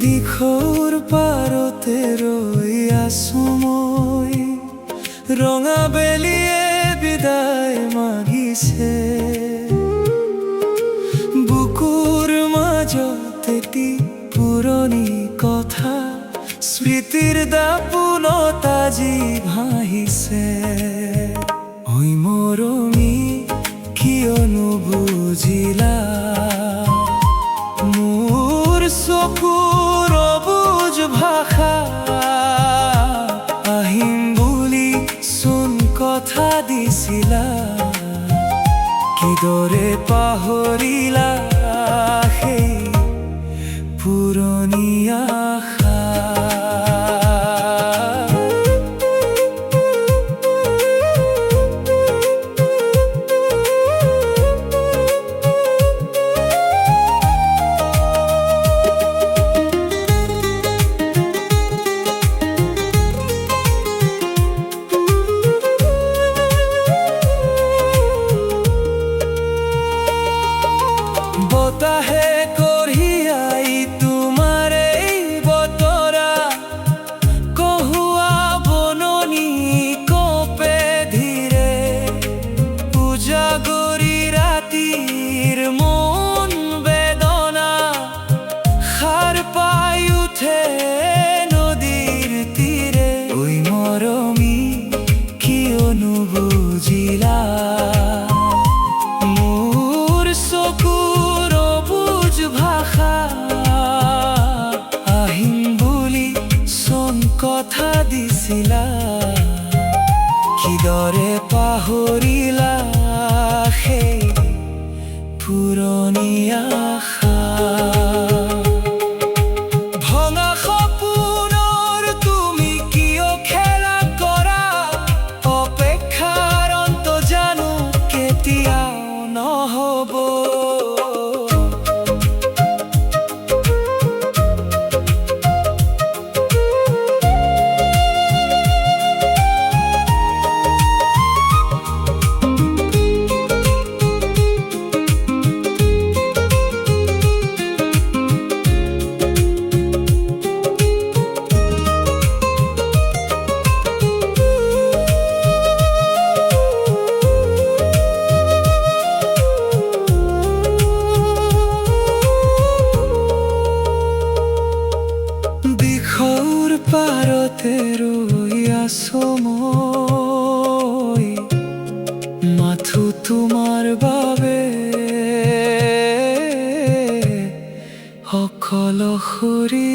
দিখৌৰ পাৰতে ৰৈ আছো মই, ৰঙা বেলিয়ে বিদায় মাগিছে। বুকুৰ মাজত এটি পুৰণি কথা, স্মৃতিৰ দাপোনত আজি ভাহিছে। ঐ মৰমী কিয় নুবুজিলা, মোৰ চকুৰ অবুজ ভাষা। আহিম বুলি চোন কথা দিছিলা, কিদৰে পাহৰিলা সেই পুৰণি আশা। বতাহে কঢ়িয়াই তোমাৰ এই বতৰা, কহুৱা বননি কপে ধীৰে। উজাগৰি ৰাতিৰ মন বেদনা, সাৰ পাই উঠে নদীৰ তীৰে। ঐ মৰমী কিয় নুবুজিলা, মোৰ চকুৰ অবুজ ভাষা। আহিম বুলি চোন কথা দিছিলা, কিদৰে পাহৰিলা সেই পুৰণি আশা। ভঙা সপোনৰ তুমি কিয় খেলা কৰা, অপেক্ষাৰ অন্ত জানো কেতিয়াও নহ'ব। দিখৌৰ পাৰতে ৰৈ আছো মই, মাথো তোমাৰ বাবে অকলশৰী।